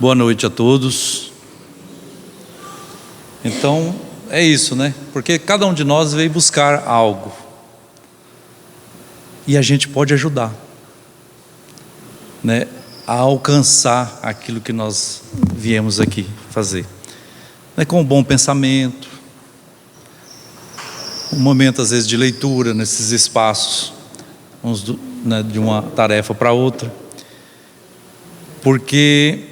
Boa noite a todos. Então, é isso, né? Porque cada um de nós veio buscar algo. E a gente pode ajudar, né? A alcançar aquilo que nós viemos aqui fazer. Né? Com um bom pensamento, um momento às vezes de leitura nesses espaços, né, de uma tarefa para outra. Porque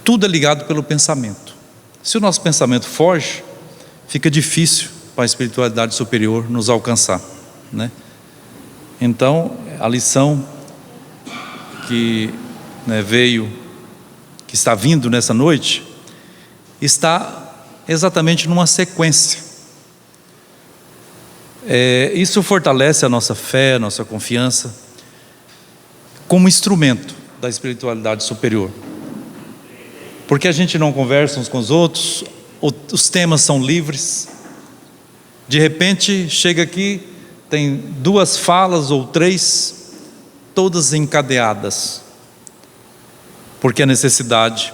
tudo é ligado pelo pensamento. Se o nosso pensamento foge, fica difícil para a espiritualidade superior nos alcançar, né? Então, a lição que, né, que está vindo nessa noite, está exatamente numa sequência. Isso fortalece a nossa fé, a nossa confiança, como instrumento da espiritualidade superior. Porque a gente não conversa uns com os outros, os temas são livres. De repente, chega aqui, tem 2 falas ou 3, todas encadeadas. Porque a necessidade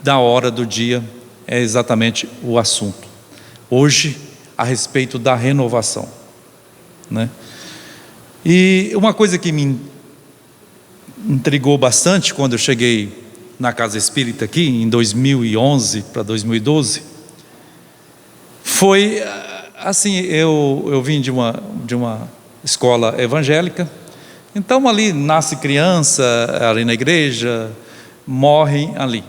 da hora do dia é exatamente o assunto. Hoje, a respeito da renovação, né? E uma coisa que me intrigou bastante quando eu cheguei na Casa Espírita aqui, em 2011 para 2012, foi assim, eu vim de uma escola evangélica. Então ali nasce criança, ali na igreja, morrem ali.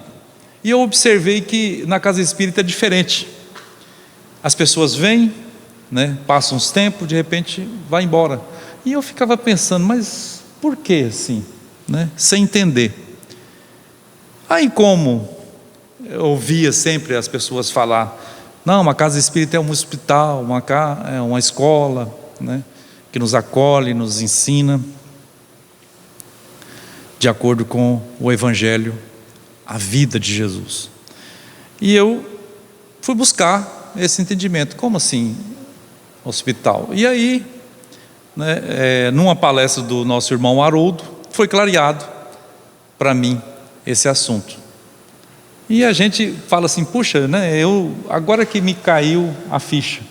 E eu observei que na Casa Espírita é diferente. As pessoas vêm, né, passam uns tempos, de repente vai embora. E eu ficava pensando, mas por que assim, né? Sem entender. Aí como eu ouvia sempre as pessoas falar, não, uma casa espírita é um hospital, é uma escola, né, que nos acolhe, nos ensina, de acordo com o Evangelho, a vida de Jesus. E eu fui buscar esse entendimento, como assim hospital? E aí, né, numa palestra do nosso irmão Haroldo, foi clareado para mim esse assunto. E a gente fala assim, puxa, né, agora que me caiu a ficha.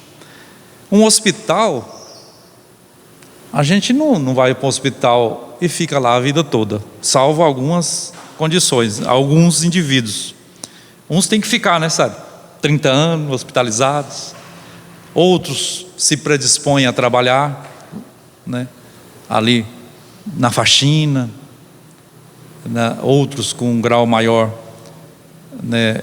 Um hospital, a gente não vai para um hospital e fica lá a vida toda, salvo algumas condições, alguns indivíduos. Uns têm que ficar, né, sabe? 30 anos hospitalizados, outros se predispõem a trabalhar, né, ali na faxina, né, outros com um grau maior, né,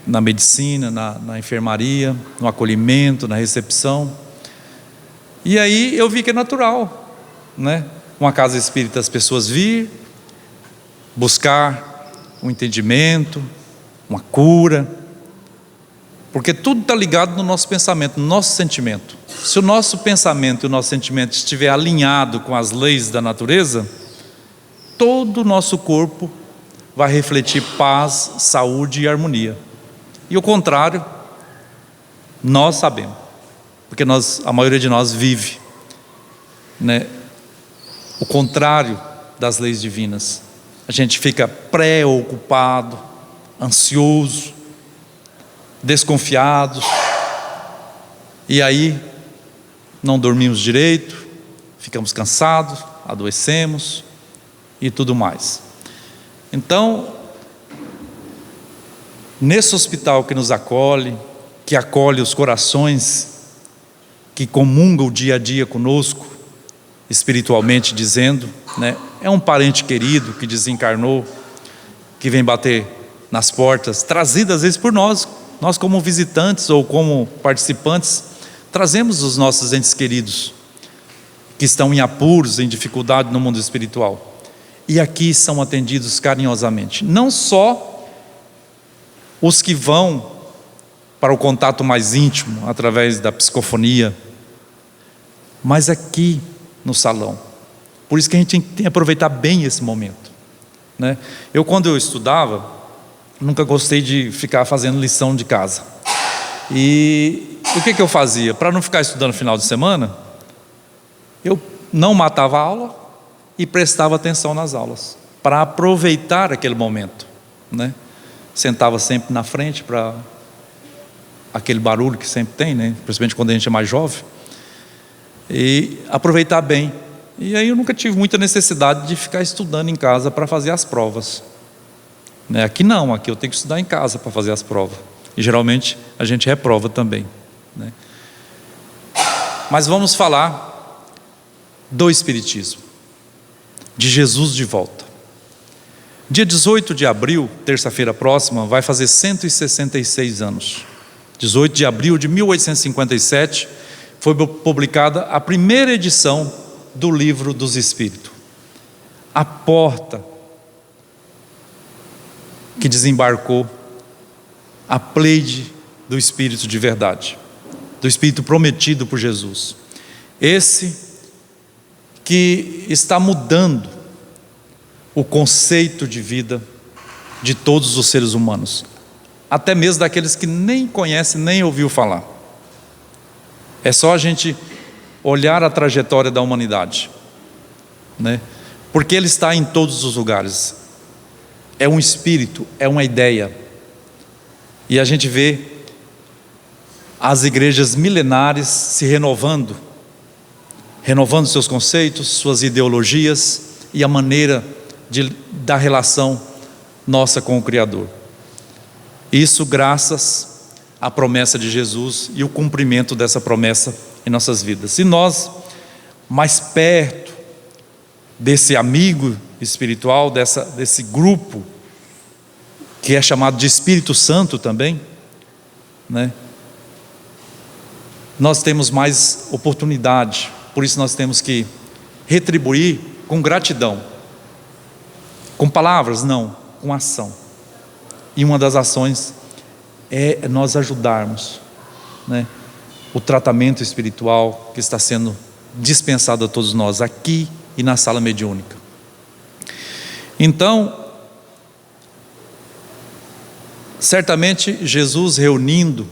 na medicina, na enfermaria, no acolhimento, na recepção. E aí eu vi que é natural, né, uma casa espírita, as pessoas vir buscar um entendimento, uma cura, porque tudo está ligado no nosso pensamento, no nosso sentimento. Se o nosso pensamento e o nosso sentimento estiver alinhado com as leis da natureza, todo o nosso corpo vai refletir paz, saúde e harmonia. E o contrário, nós sabemos, porque a maioria de nós vive, né, o contrário das leis divinas. A gente fica preocupado, ansioso, desconfiado, e aí não dormimos direito, ficamos cansados, adoecemos e tudo mais. Então, nesse hospital que nos acolhe, que acolhe os corações que comungam o dia a dia conosco, espiritualmente dizendo, né, é um parente querido que desencarnou, que vem bater nas portas, trazido às vezes por nós como visitantes ou como participantes, trazemos os nossos entes queridos que estão em apuros, em dificuldade no mundo espiritual, e aqui são atendidos carinhosamente. Não só os que vão para o contato mais íntimo através da psicofonia, mas aqui no salão. Por isso que a gente tem que aproveitar bem esse momento, né? Quando eu estudava, nunca gostei de ficar fazendo lição de casa. E o que eu fazia? Para não ficar estudando no final de semana, eu não matava a aula e prestava atenção nas aulas. para aproveitar aquele momento, né? Sentava sempre na frente para aquele barulho que sempre tem, né? Principalmente quando a gente é mais jovem, e aproveitar bem. E aí eu nunca tive muita necessidade de ficar estudando em casa para fazer as provas, né? Aqui não, aqui eu tenho que estudar em casa para fazer as provas, e geralmente a gente reprova também, né? Mas vamos falar do Espiritismo, de Jesus de volta. Dia 18 de abril, terça-feira próxima, vai fazer 166 anos. 18 de abril de 1857, foi publicada a primeira edição do Livro dos Espíritos. A porta que desembarcou a Pleiade do Espírito de verdade, do Espírito prometido por Jesus. Esse que está mudando o conceito de vida de todos os seres humanos, até mesmo daqueles que nem conhecem, nem ouviu falar. É só a gente olhar a trajetória da humanidade, né? Porque ele está em todos os lugares. É um espírito, é uma ideia. E a gente vê as igrejas milenares se renovando seus conceitos, suas ideologias e a maneira da relação nossa com o Criador. Isso graças à promessa de Jesus e o cumprimento dessa promessa em nossas vidas. E nós, mais perto desse amigo espiritual, desse grupo que é chamado de Espírito Santo também, né? Nós temos mais oportunidade, por isso nós temos que retribuir com gratidão, com palavras não, com ação. E uma das ações é nós ajudarmos, né, o tratamento espiritual que está sendo dispensado a todos nós aqui e na sala mediúnica. Então, certamente Jesus, reunindo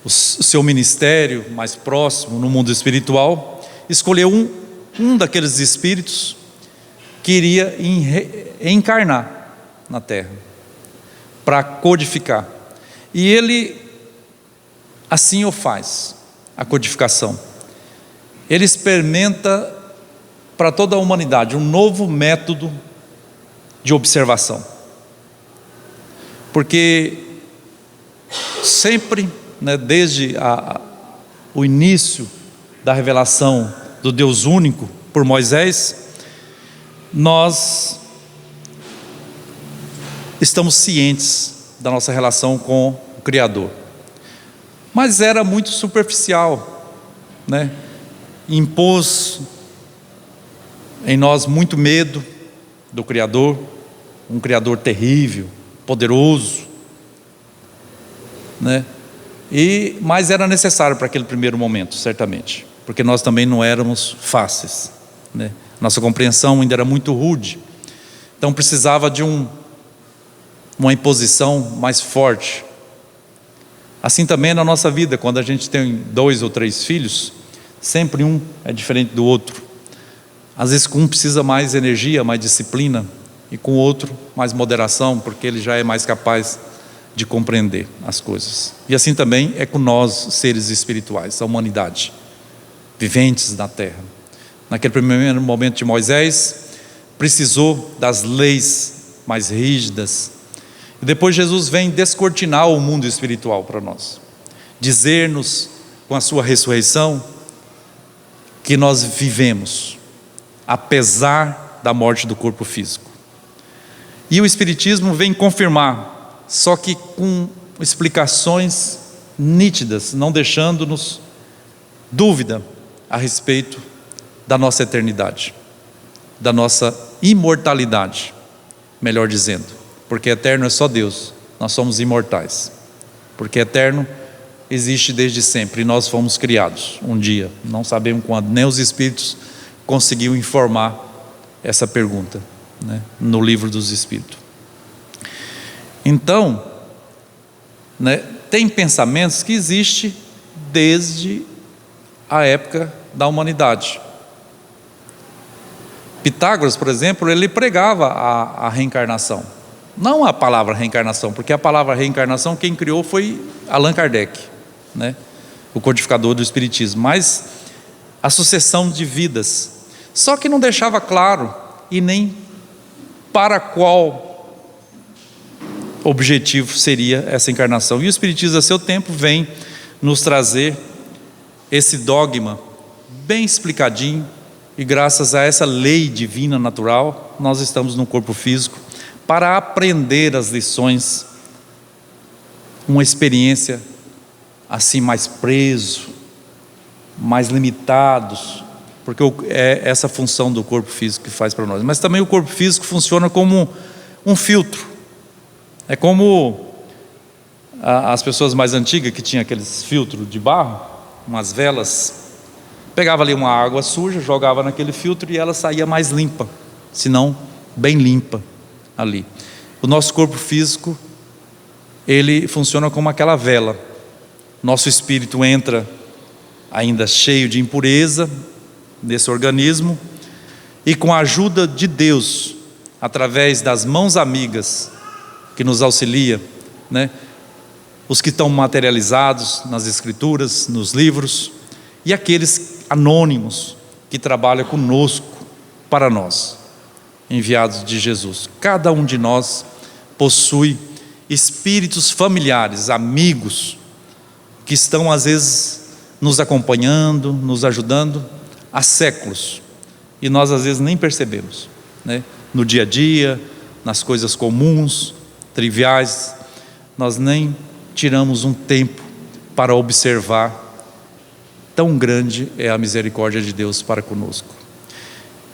o seu ministério mais próximo no mundo espiritual, escolheu um daqueles espíritos que iria encarnar na terra para codificar. E ele assim o faz, a codificação. Ele experimenta para toda a humanidade um novo método de observação. Porque sempre, né, desde o início da revelação do Deus único por Moisés, nós estamos cientes da nossa relação com o Criador. Mas era muito superficial, né? Impôs em nós muito medo do Criador, um Criador terrível, poderoso, né? Mas era necessário para aquele primeiro momento, certamente, porque nós também não éramos fáceis, né? Nossa compreensão ainda era muito rude, então precisava de uma imposição mais forte. Assim também é na nossa vida, quando a gente tem 2 ou 3 filhos, sempre um é diferente do outro. Às vezes com um precisa mais energia, mais disciplina, e com o outro mais moderação, porque ele já é mais capaz de compreender as coisas. E assim também é com nós, seres espirituais, a humanidade, viventes na terra. Naquele primeiro momento de Moisés, precisou das leis mais rígidas. E depois Jesus vem descortinar o mundo espiritual para nós, dizer-nos com a sua ressurreição que nós vivemos apesar da morte do corpo físico. E o Espiritismo vem confirmar, só que com explicações nítidas, não deixando-nos dúvida a respeito da nossa eternidade, da nossa imortalidade, melhor dizendo, porque eterno é só Deus, nós somos imortais, porque eterno existe desde sempre, e nós fomos criados um dia, não sabemos quando, nem os Espíritos conseguiu informar essa pergunta, né, no Livro dos Espíritos. Então, né, tem pensamentos que existem desde a época da humanidade. Pitágoras, por exemplo, ele pregava a reencarnação. Não a palavra reencarnação, porque a palavra reencarnação quem criou foi Allan Kardec, né? O codificador do Espiritismo, mas a sucessão de vidas. Só que não deixava claro e nem para qual objetivo seria essa encarnação. E o Espiritismo, a seu tempo, vem nos trazer esse dogma bem explicadinho, e graças a essa lei divina natural, nós estamos no corpo físico para aprender as lições, uma experiência assim mais preso, mais limitados, porque é essa função do corpo físico que faz para nós. Mas também o corpo físico funciona como um filtro. É como as pessoas mais antigas que tinham aqueles filtros de barro, umas velas, pegava ali uma água suja, jogava naquele filtro e ela saía mais limpa, se não bem limpa ali. O nosso corpo físico, ele funciona como aquela vela. Nosso espírito entra ainda cheio de impureza nesse organismo, e com a ajuda de Deus, através das mãos amigas que nos auxilia, né? Os que estão materializados nas escrituras, nos livros, e aqueles anônimos que trabalham conosco, para nós, enviados de Jesus. Cada um de nós possui espíritos familiares, amigos, que estão às vezes nos acompanhando, nos ajudando há séculos, e nós às vezes nem percebemos, né? No dia a dia, nas coisas comuns, triviais, nós nem tiramos um tempo para observar. Tão grande é a misericórdia de Deus para conosco.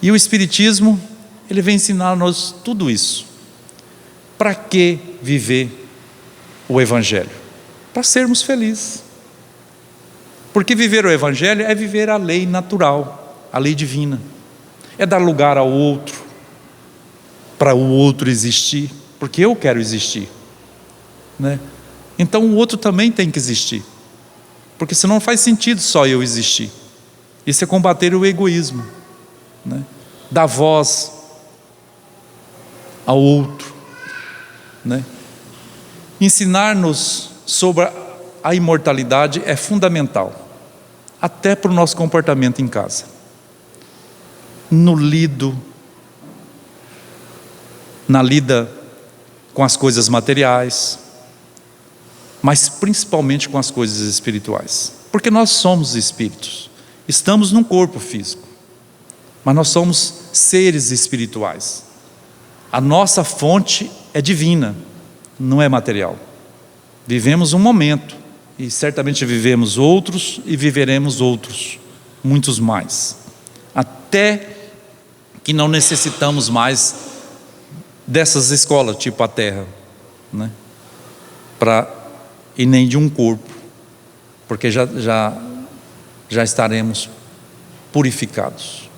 E o Espiritismo, ele vem ensinar-nos tudo isso. Para que viver o Evangelho? Para sermos felizes. Porque viver o Evangelho é viver a lei natural, a lei divina. É dar lugar ao outro, para o outro existir, porque eu quero existir, né? Então o outro também tem que existir, porque senão não faz sentido só eu existir. Isso é combater o egoísmo, né? Dar voz ao outro, né? Ensinar-nos sobre a imortalidade é fundamental, até para o nosso comportamento em casa, na lida com as coisas materiais, mas principalmente com as coisas espirituais, porque nós somos espíritos, estamos num corpo físico, mas nós somos seres espirituais. A nossa fonte é divina, não é material. Vivemos um momento, e certamente vivemos outros, e viveremos outros, muitos mais, até que não necessitamos mais dessas escolas, tipo a Terra, né? E nem de um corpo, porque já estaremos purificados.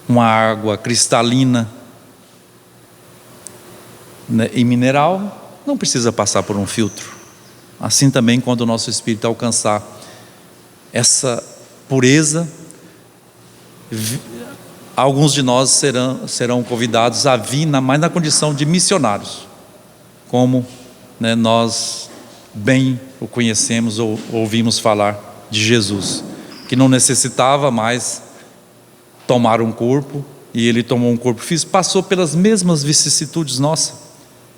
Uma água cristalina, né, e mineral não precisa passar por um filtro. Assim também, quando o nosso espírito alcançar essa pureza, alguns de nós serão convidados a vir mais na condição de missionários, como, né, nós bem o conhecemos ou ouvimos falar de Jesus, que não necessitava mais tomar um corpo, e ele tomou um corpo físico, passou pelas mesmas vicissitudes nossas,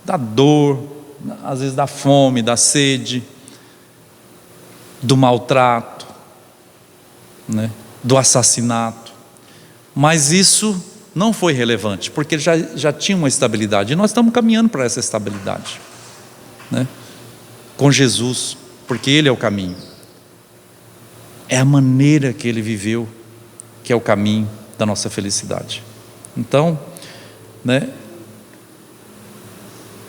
da dor, às vezes da fome, da sede, do maltrato, né, do assassinato, mas isso não foi relevante, porque ele já tinha uma estabilidade, e nós estamos caminhando para essa estabilidade, né, com Jesus, porque Ele é o caminho, é a maneira que Ele viveu, que é o caminho da nossa felicidade. Então, né,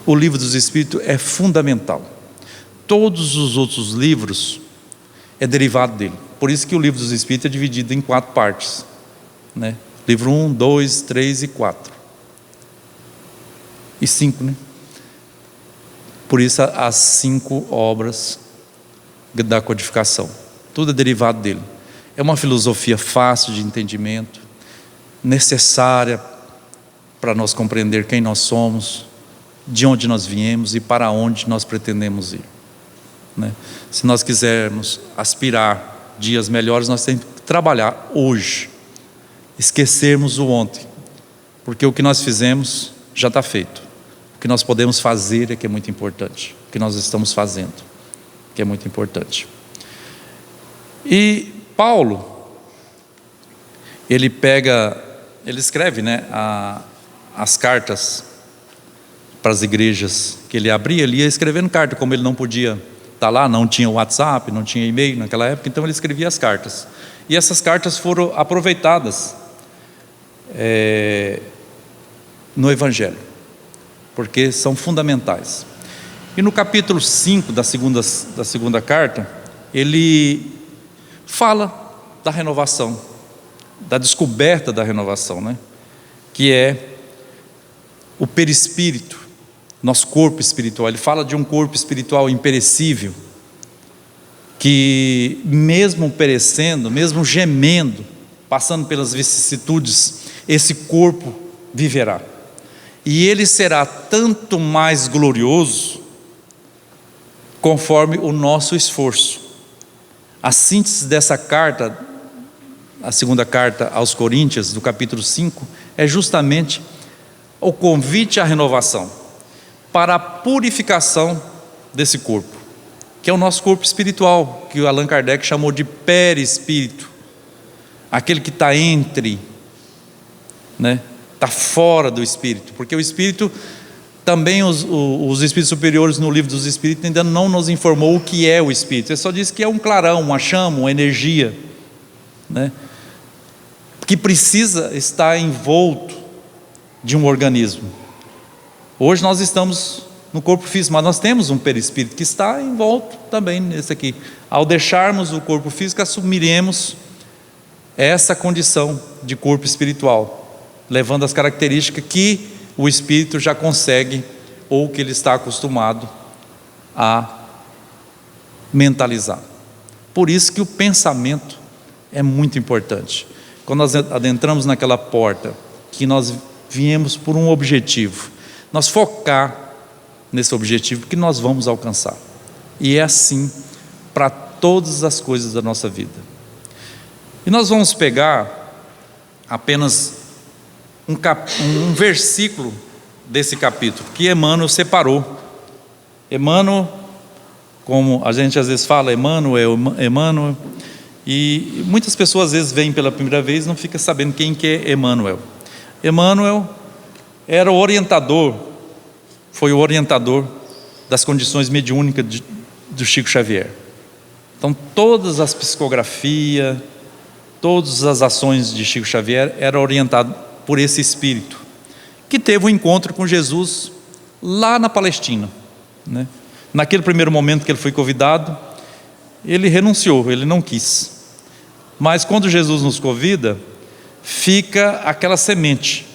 o livro dos Espíritos é fundamental. Todos os outros livros é derivado dele. Por isso que o livro dos Espíritos é dividido em 4 partes, né? Livro 1, 2, 3 e 4 e 5, né? Por isso as 5 obras da codificação, tudo é derivado dele. É uma filosofia fácil de entendimento, necessária para nós compreender quem nós somos, de onde nós viemos e para onde nós pretendemos ir, né? Se nós quisermos aspirar dias melhores, nós temos que trabalhar hoje, esquecermos o ontem, porque o que nós fizemos já está feito. O que nós podemos fazer é que é muito importante, o que nós estamos fazendo que é muito importante. E Paulo, ele escreve, né, as cartas para as igrejas que ele abria, ele ia escrevendo carta, como ele não podia estar lá, não tinha WhatsApp, não tinha e-mail naquela época, então ele escrevia as cartas. E essas cartas foram aproveitadas no Evangelho, porque são fundamentais. E no capítulo 5 da segunda carta, ele fala da renovação, da descoberta da renovação, né? Que é o perispírito, nosso corpo espiritual. Ele fala de um corpo espiritual imperecível, que mesmo perecendo, mesmo gemendo, passando pelas vicissitudes, esse corpo viverá. E ele será tanto mais glorioso conforme o nosso esforço. A síntese dessa carta, a segunda carta aos Coríntios, do capítulo 5, é justamente o convite à renovação, para a purificação desse corpo, que é o nosso corpo espiritual, que o Allan Kardec chamou de perispírito, aquele que está entre, né? Está fora do espírito, porque o espírito, também os espíritos superiores no livro dos espíritos ainda não nos informou o que é o espírito. Ele só diz que é um clarão, uma chama, uma energia, né? Que precisa estar envolto de um organismo. Hoje nós estamos no corpo físico, mas nós temos um perispírito que está envolto também nesse aqui. Ao deixarmos o corpo físico, assumiremos essa condição de corpo espiritual, levando as características que o espírito já consegue, ou que ele está acostumado a mentalizar. Por isso que o pensamento é muito importante. Quando nós adentramos naquela porta, que nós viemos por um objetivo, nós focar nesse objetivo que nós vamos alcançar. E é assim para todas as coisas da nossa vida. E nós vamos pegar apenas um versículo desse capítulo, que Emmanuel separou. Emmanuel, como a gente às vezes fala, Emmanuel, e muitas pessoas às vezes vêm pela primeira vez e não fica sabendo quem que é Emmanuel. Emmanuel era o orientador, foi o orientador das condições mediúnicas do Chico Xavier. Então todas as psicografias, todas as ações de Chico Xavier eram orientadas por esse espírito, que teve um encontro com Jesus lá na Palestina, né? Naquele primeiro momento que ele foi convidado, ele renunciou, ele não quis. Mas quando Jesus nos convida, fica aquela semente,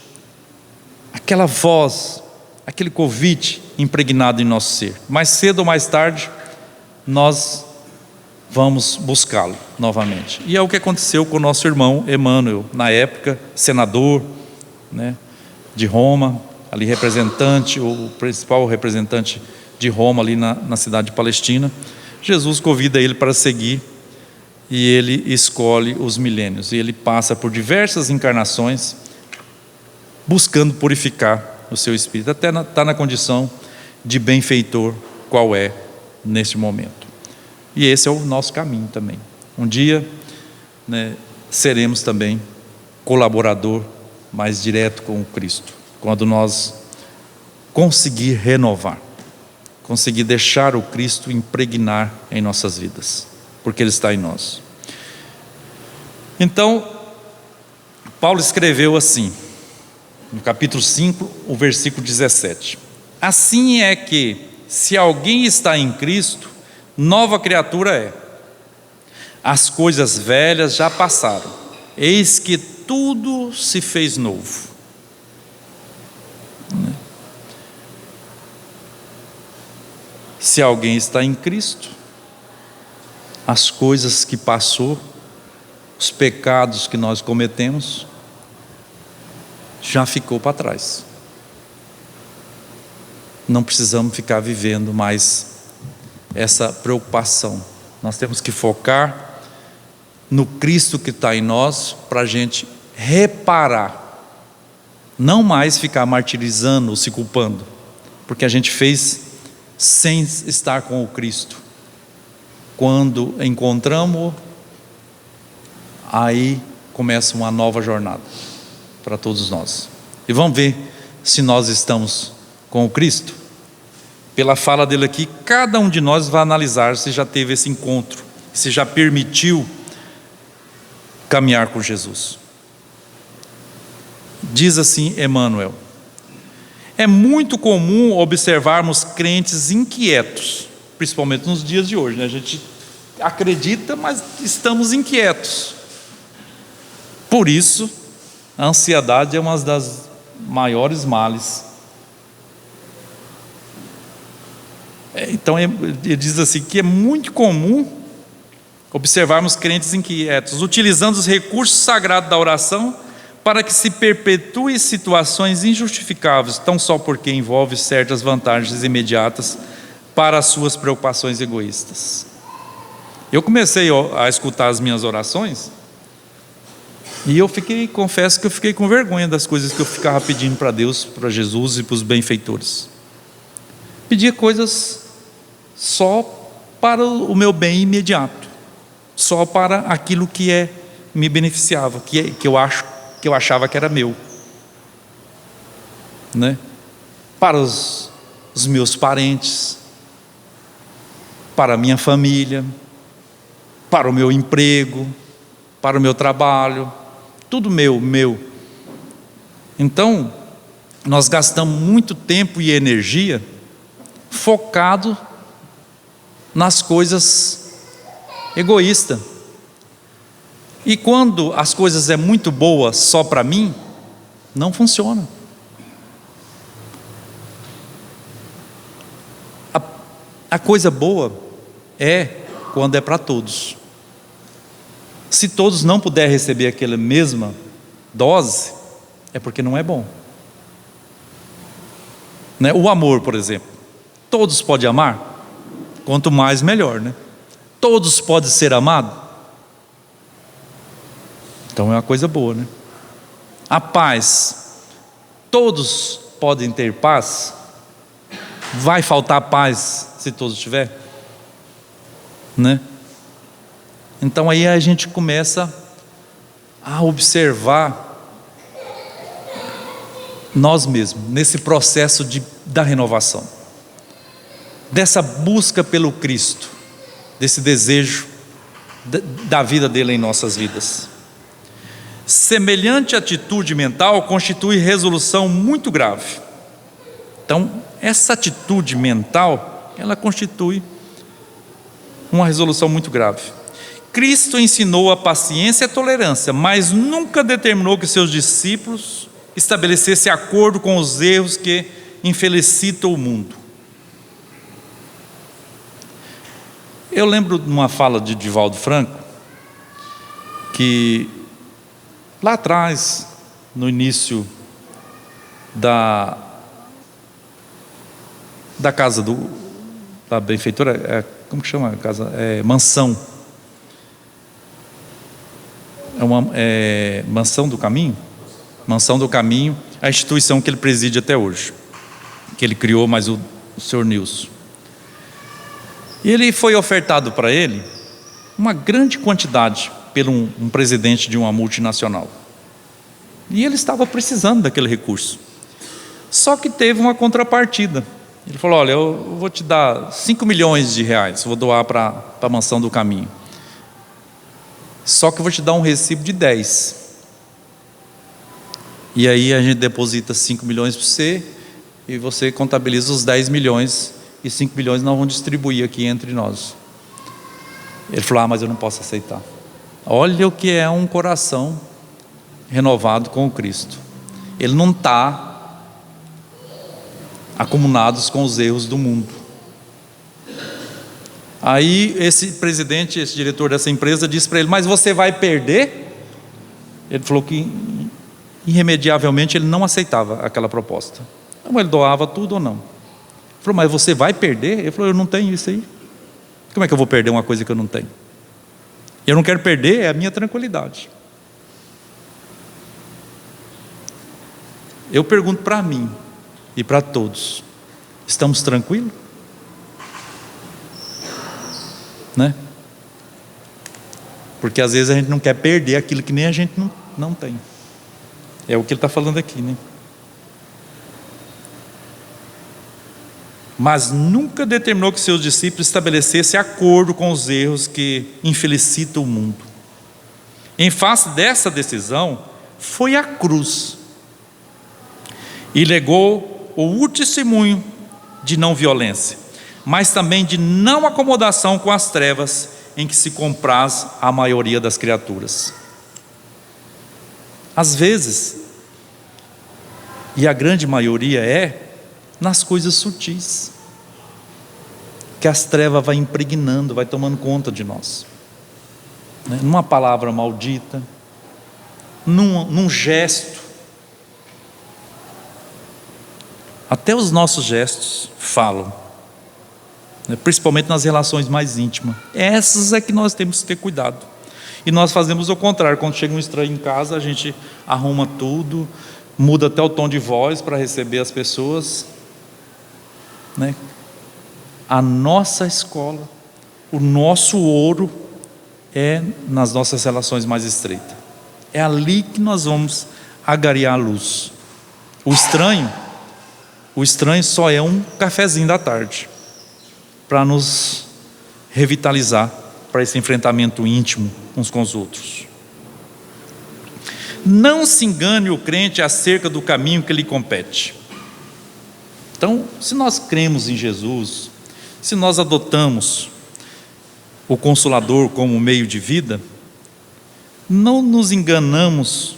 aquela voz, aquele convite impregnado em nosso ser. Mais cedo ou mais tarde, nós vamos buscá-lo novamente. E é o que aconteceu com o nosso irmão Emmanuel, na época, senador, né, de Roma, ali representante, o principal representante de Roma ali na cidade de Palestina. Jesus convida ele para seguir, e ele escolhe os milênios, e ele passa por diversas encarnações, buscando purificar o seu espírito, até está na condição de benfeitor, qual é neste momento. E esse é o nosso caminho também. Um dia, né, seremos também colaborador mais direto com o Cristo, quando nós conseguir renovar, conseguir deixar o Cristo impregnar em nossas vidas, porque Ele está em nós. Então, Paulo escreveu assim, no capítulo 5, o versículo 17: assim é que, se alguém está em Cristo, nova criatura é. As coisas velhas já passaram, eis que tudo se fez novo. Se alguém está em Cristo, as coisas que passou, os pecados que nós cometemos, já ficou para trás. Não precisamos ficar vivendo mais essa preocupação. Nós temos que focar no Cristo que está em nós, para a gente reparar, não mais ficar martirizando ou se culpando, porque a gente fez sem estar com o Cristo. Quando encontramos, aí começa uma nova jornada para todos nós. E vamos ver se nós estamos com o Cristo. Pela fala dele aqui, cada um de nós vai analisar se já teve esse encontro, se já permitiu caminhar com Jesus. Diz assim Emmanuel: é muito comum observarmos crentes inquietos, principalmente nos dias de hoje, né? A gente acredita, mas estamos inquietos. Por isso, a ansiedade é uma das maiores males. Então ele diz assim que é muito comum observarmos crentes inquietos, utilizando os recursos sagrados da oração para que se perpetue situações injustificáveis, tão só porque envolve certas vantagens imediatas para as suas preocupações egoístas. Eu comecei a escutar as minhas orações e confesso que eu fiquei com vergonha das coisas que eu ficava pedindo para Deus, para Jesus e para os benfeitores. Pedia coisas só para o meu bem imediato, só para aquilo que me beneficiava, que eu achava que era meu, né? Para os meus parentes, para a minha família, para o meu emprego, para o meu trabalho, tudo meu. Então, nós gastamos muito tempo e energia focado nas coisas egoístas. E quando as coisas é muito boa só para mim, não funciona. A coisa boa é quando é para todos. Se todos não puderem receber aquela mesma dose, é porque não é bom, né? O amor, por exemplo, todos podem amar? Quanto mais melhor, né? Todos podem ser amados? Então é uma coisa boa, né? A paz, todos podem ter paz? Vai faltar paz se todos tiver, né? Então aí a gente começa a observar nós mesmos, nesse processo da renovação, dessa busca pelo Cristo, desse desejo da vida dele em nossas vidas. Semelhante atitude mental constitui resolução muito grave. Então, essa atitude mental, ela constitui uma resolução muito grave. Cristo ensinou a paciência e a tolerância, mas nunca determinou que seus discípulos estabelecessem acordo com os erros que infelicitam o mundo. Eu lembro de uma fala de Divaldo Franco, que lá atrás, no início da casa da benfeitora, como que chama a casa? Mansão. Mansão do Caminho? Mansão do Caminho, a instituição que ele preside até hoje, que ele criou, mas o senhor Nilson. E ele foi ofertado para ele uma grande quantidade pelo um presidente de uma multinacional. E ele estava precisando daquele recurso. Só que teve uma contrapartida. Ele falou: olha, eu vou te dar 5 milhões de reais, vou doar para a Mansão do Caminho. Só que eu vou te dar um recibo de 10. E aí a gente deposita 5 milhões para você, e você contabiliza os 10 milhões, e 5 milhões nós vamos distribuir aqui entre nós. Ele falou: mas eu não posso aceitar. Olha o que é um coração renovado com o Cristo. Ele não está acumulados com os erros do mundo. Aí esse presidente, esse diretor dessa empresa disse para ele: mas você vai perder? Ele falou que irremediavelmente ele não aceitava aquela proposta. Então ele doava tudo ou não. Ele falou, mas você vai perder? Ele falou, eu não tenho isso aí. Como é que eu vou perder uma coisa que eu não tenho? Eu não quero perder a minha tranquilidade. Eu pergunto para mim e para todos, estamos tranquilos? Né? Porque às vezes a gente não quer perder aquilo que nem a gente não tem. É o que ele está falando aqui, né? Mas nunca determinou que seus discípulos estabelecessem acordo com os erros que infelicitam o mundo. Em face dessa decisão, foi a cruz e legou o testemunho de não violência, mas também de não acomodação com as trevas em que se compraz a maioria das criaturas. Às vezes, e a grande maioria nas coisas sutis, que as trevas vai impregnando, vai tomando conta de nós, né? Numa palavra maldita, num gesto. Até os nossos gestos falam, né? Principalmente nas relações mais íntimas. Essas é que nós temos que ter cuidado. E nós fazemos o contrário. Quando chega um estranho em casa, a gente arruma tudo, muda até o tom de voz para receber as pessoas, né? A nossa escola, o nosso ouro é nas nossas relações mais estreitas. É ali que nós vamos agariar a luz. O estranho só é um cafezinho da tarde para nos revitalizar para esse enfrentamento íntimo uns com os outros. Não se engane o crente acerca do caminho que lhe compete. Então, se nós cremos em Jesus, se nós adotamos o Consolador como meio de vida, não nos enganamos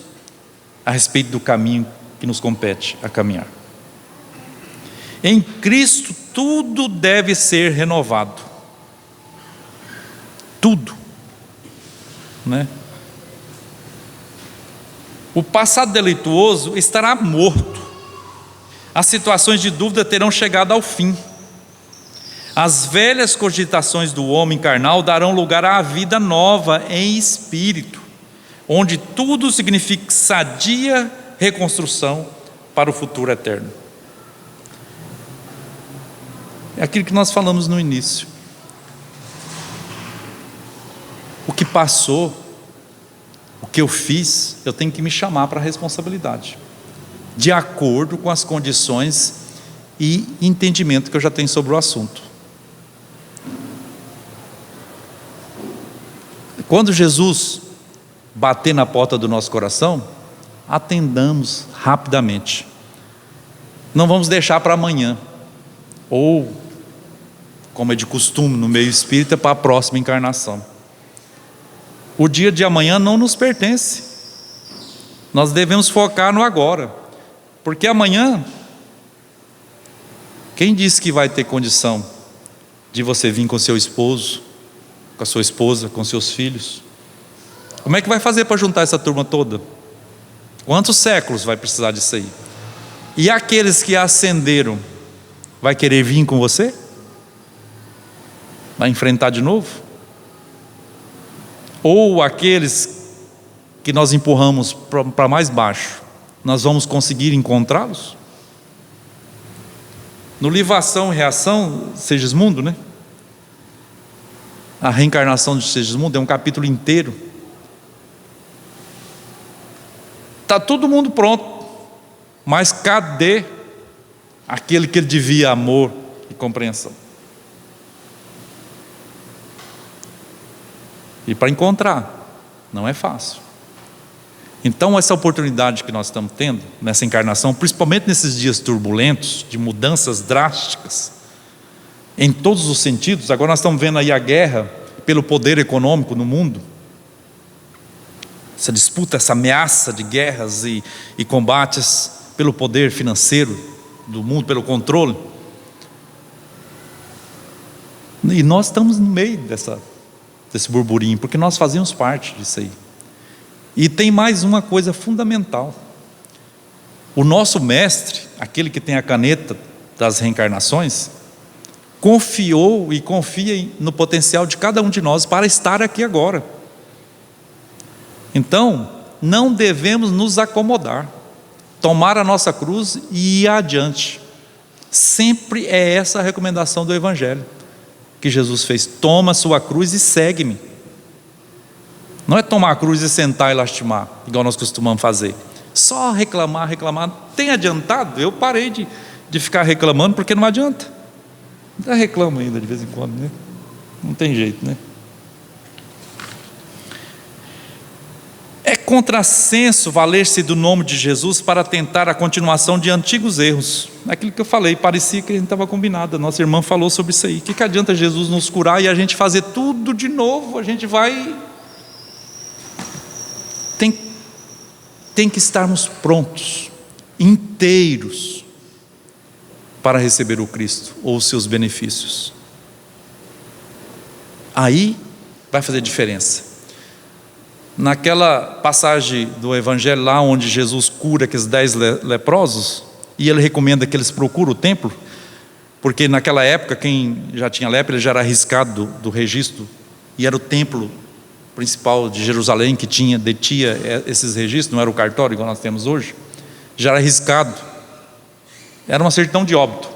a respeito do caminho que nos compete a caminhar. Em Cristo tudo deve ser renovado. Tudo, né? O passado delituoso estará morto. As situações de dúvida terão chegado ao fim. As velhas cogitações do homem carnal darão lugar à vida nova em espírito, onde tudo significa sadia reconstrução para o futuro eterno. É aquilo que nós falamos no início. O que passou, o que eu fiz, eu tenho que me chamar para a responsabilidade, de acordo com as condições e entendimento que eu já tenho sobre o assunto. Quando Jesus bater na porta do nosso coração, atendamos rapidamente. Não vamos deixar para amanhã, ou, como é de costume no meio espírita, para a próxima encarnação. O dia de amanhã não nos pertence. Nós devemos focar no agora, porque amanhã, quem disse que vai ter condição de você vir com seu esposo, com a sua esposa, com seus filhos? Como é que vai fazer para juntar essa turma toda? Quantos séculos vai precisar disso aí? E aqueles que ascenderam, vai querer vir com você? Vai enfrentar de novo? Ou aqueles que nós empurramos para mais baixo, nós vamos conseguir encontrá-los? No livro Ação e Reação, Segismundo, né? A reencarnação de Segismundo é um capítulo inteiro. Está todo mundo pronto, mas cadê aquele que ele devia amor e compreensão? E para encontrar, não é fácil. Então essa oportunidade que nós estamos tendo nessa encarnação, principalmente nesses dias turbulentos, de mudanças drásticas, em todos os sentidos. Agora nós estamos vendo aí a guerra pelo poder econômico no mundo, essa disputa, essa ameaça de guerras e combates pelo poder financeiro do mundo, pelo controle. E nós estamos no meio desse burburinho, porque nós fazemos parte disso aí. E tem mais uma coisa fundamental: O nosso mestre, aquele que tem a caneta das reencarnações, confiou e confia no potencial de cada um de nós para estar aqui agora. Então, não devemos nos acomodar, tomar a nossa cruz e ir adiante. Sempre é essa a recomendação do Evangelho que Jesus fez: toma a sua cruz e segue-me. Não é tomar a cruz e sentar e lastimar, igual nós costumamos fazer. Só reclamar. Tem adiantado? Eu parei de ficar reclamando, porque não adianta. Ainda reclamo ainda de vez em quando, né? Não tem jeito, né? É contrassenso valer-se do nome de Jesus para tentar a continuação de antigos erros. Aquilo que eu falei, parecia que a gente estava combinado. A nossa irmã falou sobre isso aí. O que adianta Jesus nos curar e a gente fazer tudo de novo? A gente vai... Tem que estarmos prontos, inteiros, para receber o Cristo ou os seus benefícios. Aí vai fazer diferença. Naquela passagem do Evangelho lá onde Jesus cura aqueles 10 leprosos, e ele recomenda que eles procurem o templo, porque naquela época quem já tinha lepra, ele já era arriscado do registro, e era o templo principal de Jerusalém que detinha esses registros, não era o cartório igual nós temos hoje, já era arriscado, era uma certidão de óbito,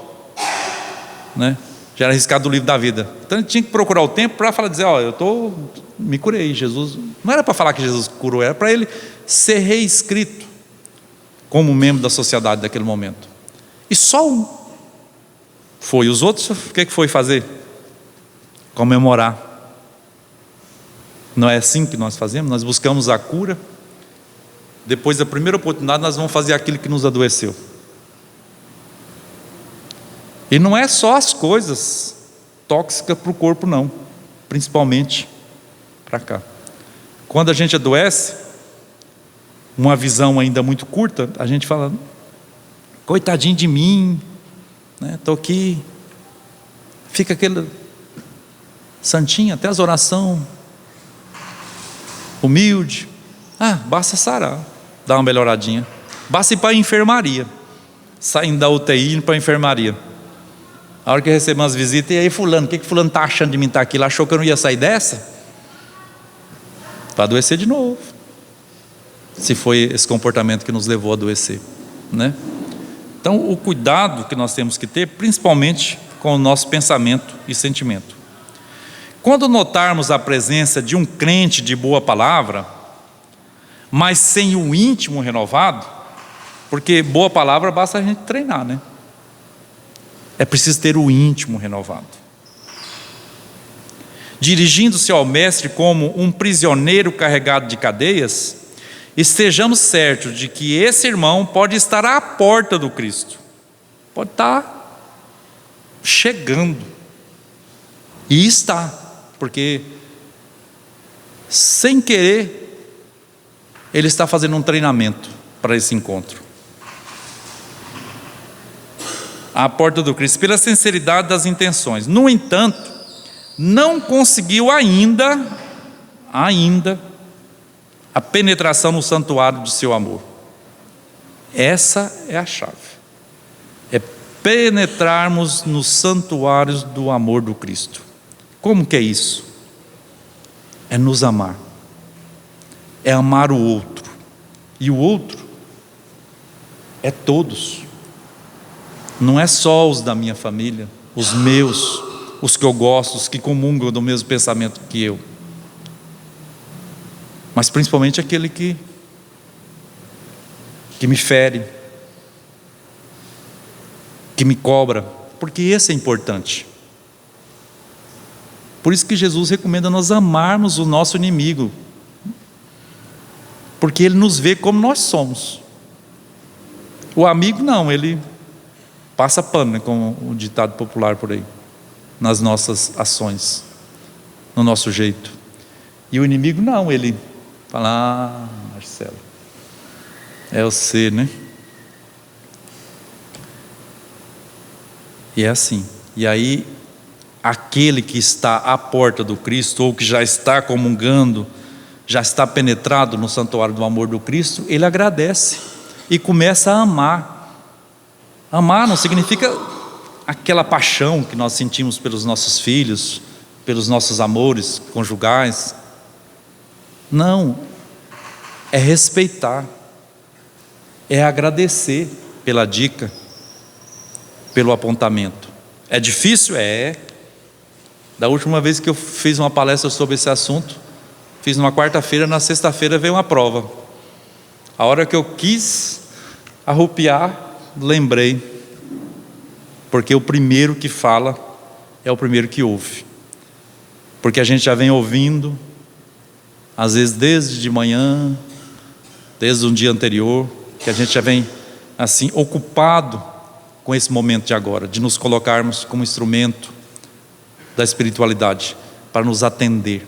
né? Já era arriscado do livro da vida. Então ele tinha que procurar o templo para dizer: ó, me curei. Jesus não era para falar que Jesus curou, era para ele ser reescrito como membro da sociedade daquele momento. E só um foi. Os outros, o que foi fazer? Comemorar. Não é assim que nós fazemos? Nós buscamos a cura, depois da primeira oportunidade nós vamos fazer aquilo que nos adoeceu. E não é só as coisas tóxicas para o corpo, não, principalmente para cá. Quando a gente adoece, uma visão ainda muito curta, a gente fala: coitadinho de mim, né? Estou aqui. Fica aquele santinho, até as orações, humilde. Basta sarar, dar uma melhoradinha. Basta ir para a enfermaria, saindo da UTI indo para a enfermaria. A hora que eu recebo umas visitas: e aí fulano, o que fulano está achando de mim estar aqui? Ele achou que eu não ia sair dessa? Para adoecer de novo, se foi esse comportamento que nos levou a adoecer, né? Então o cuidado que nós temos que ter, principalmente com o nosso pensamento e sentimento. Quando notarmos a presença de um crente de boa palavra, mas sem o íntimo renovado, porque boa palavra basta a gente treinar, né? É preciso ter o íntimo renovado. Dirigindo-se ao mestre como um prisioneiro carregado de cadeias, estejamos certos de que esse irmão pode estar à porta do Cristo, pode estar chegando, e está, porque sem querer ele está fazendo um treinamento para esse encontro. À porta do Cristo, pela sinceridade das intenções. No entanto, não conseguiu ainda a penetração no santuário do seu amor. Essa é a chave. É penetrarmos nos santuários do amor do Cristo. Como que é isso? É nos amar. É amar o outro. E o outro é todos. Não é só os da minha família, os meus, os que eu gosto, os que comungam do mesmo pensamento que eu, mas principalmente aquele que me fere, que me cobra, porque esse é importante. Por isso que Jesus recomenda nós amarmos o nosso inimigo, porque ele nos vê como nós somos. O amigo não, ele passa pano, né, como o ditado popular por aí, nas nossas ações, no nosso jeito. E o inimigo não, ele fala: Marcelo, é você, né? E é assim. E aí, aquele que está à porta do Cristo, ou que já está comungando, já está penetrado no santuário do amor do Cristo, ele agradece, e começa a amar. Amar não significa aquela paixão que nós sentimos pelos nossos filhos, pelos nossos amores conjugais. Não, é respeitar, é agradecer pela dica, pelo apontamento. É difícil? É. Da última vez que eu fiz uma palestra sobre esse assunto, fiz numa quarta-feira, na sexta-feira veio uma prova. A hora que eu quis arrupiar, lembrei, porque o primeiro que fala é o primeiro que ouve. Porque a gente já vem ouvindo, às vezes desde de manhã, desde um dia anterior, que a gente já vem assim ocupado com esse momento de agora, de nos colocarmos como instrumento da espiritualidade, para nos atender.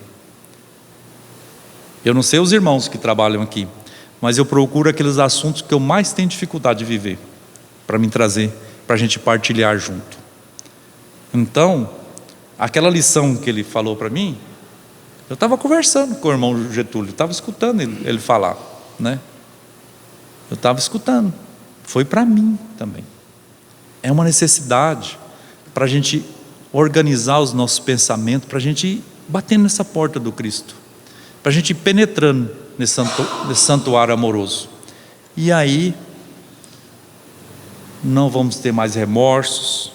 Eu não sei os irmãos que trabalham aqui, mas eu procuro aqueles assuntos que eu mais tenho dificuldade de viver, para me trazer, para a gente partilhar junto. Então, aquela lição que ele falou para mim, eu estava conversando com o irmão Getúlio, estava escutando ele falar, né? Eu estava escutando, foi para mim também. É uma necessidade para a gente organizar os nossos pensamentos, para a gente ir batendo nessa porta do Cristo, para a gente ir penetrando nesse santuário amoroso. E aí, não vamos ter mais remorsos,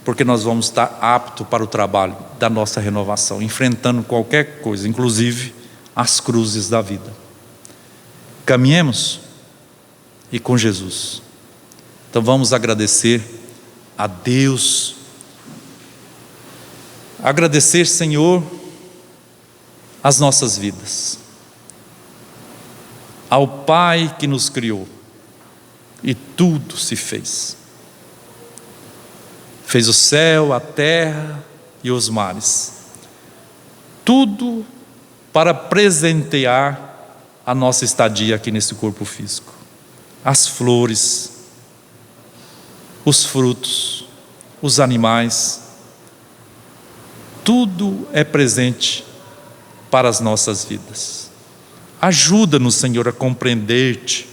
porque nós vamos estar aptos para o trabalho da nossa renovação, enfrentando qualquer coisa, inclusive as cruzes da vida. Caminhemos e com Jesus. Então vamos agradecer a Deus, agradecer, Senhor, as nossas vidas, ao Pai que nos criou e tudo se fez. Fez o céu, a terra e os mares, tudo para presentear a nossa estadia aqui nesse corpo físico. As flores, os frutos, os animais, tudo é presente para as nossas vidas. Ajuda-nos, Senhor, a compreender-te,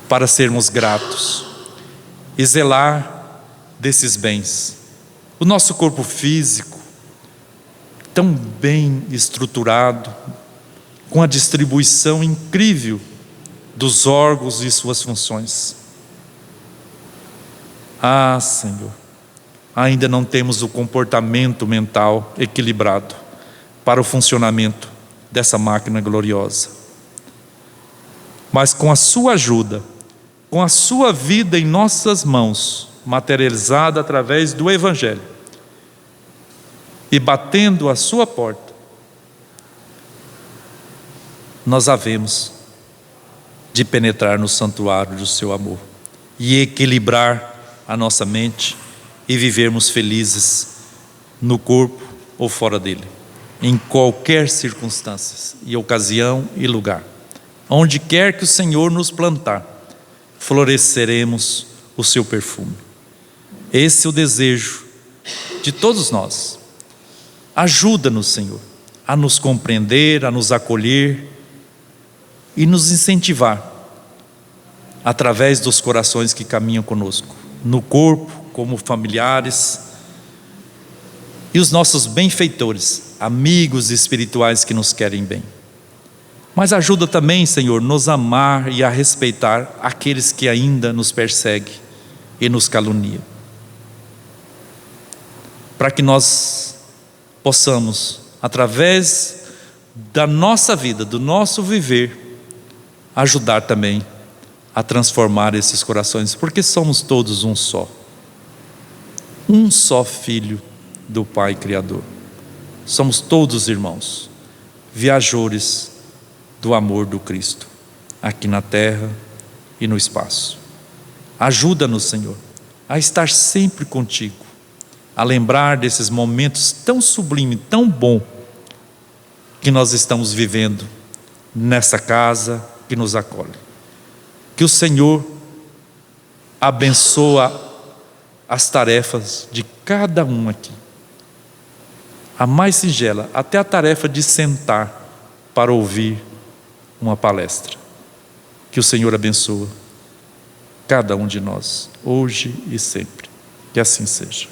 para sermos gratos e zelar desses bens. O nosso corpo físico, tão bem estruturado, com a distribuição incrível dos órgãos e suas funções. Ah, Senhor, ainda não temos o comportamento mental equilibrado para o funcionamento dessa máquina gloriosa. Mas com a sua ajuda, com a sua vida em nossas mãos, materializada através do Evangelho, e batendo a sua porta, nós havemos de penetrar no santuário do seu amor e equilibrar a nossa mente e vivermos felizes no corpo ou fora dele, em qualquer circunstância e ocasião e lugar. Onde quer que o Senhor nos plantar, floresceremos o seu perfume. Esse é o desejo de todos nós. Ajuda-nos, Senhor, a nos compreender, a nos acolher e nos incentivar através dos corações que caminham conosco, no corpo, como familiares, e os nossos benfeitores, amigos espirituais que nos querem bem. Mas ajuda também, Senhor, nos amar e a respeitar aqueles que ainda nos perseguem e nos caluniam, para que nós possamos, através da nossa vida, do nosso viver, ajudar também a transformar esses corações, porque somos todos um só Filho do Pai Criador. Somos todos irmãos, viajores do amor do Cristo, aqui na terra e no espaço. Ajuda-nos, Senhor, a estar sempre contigo, a lembrar desses momentos tão sublimes, tão bom que nós estamos vivendo nessa casa que nos acolhe. Que o Senhor abençoa as tarefas de cada um aqui, a mais singela, até a tarefa de sentar para ouvir uma palestra. Que o Senhor abençoe cada um de nós, hoje e sempre. Que assim seja.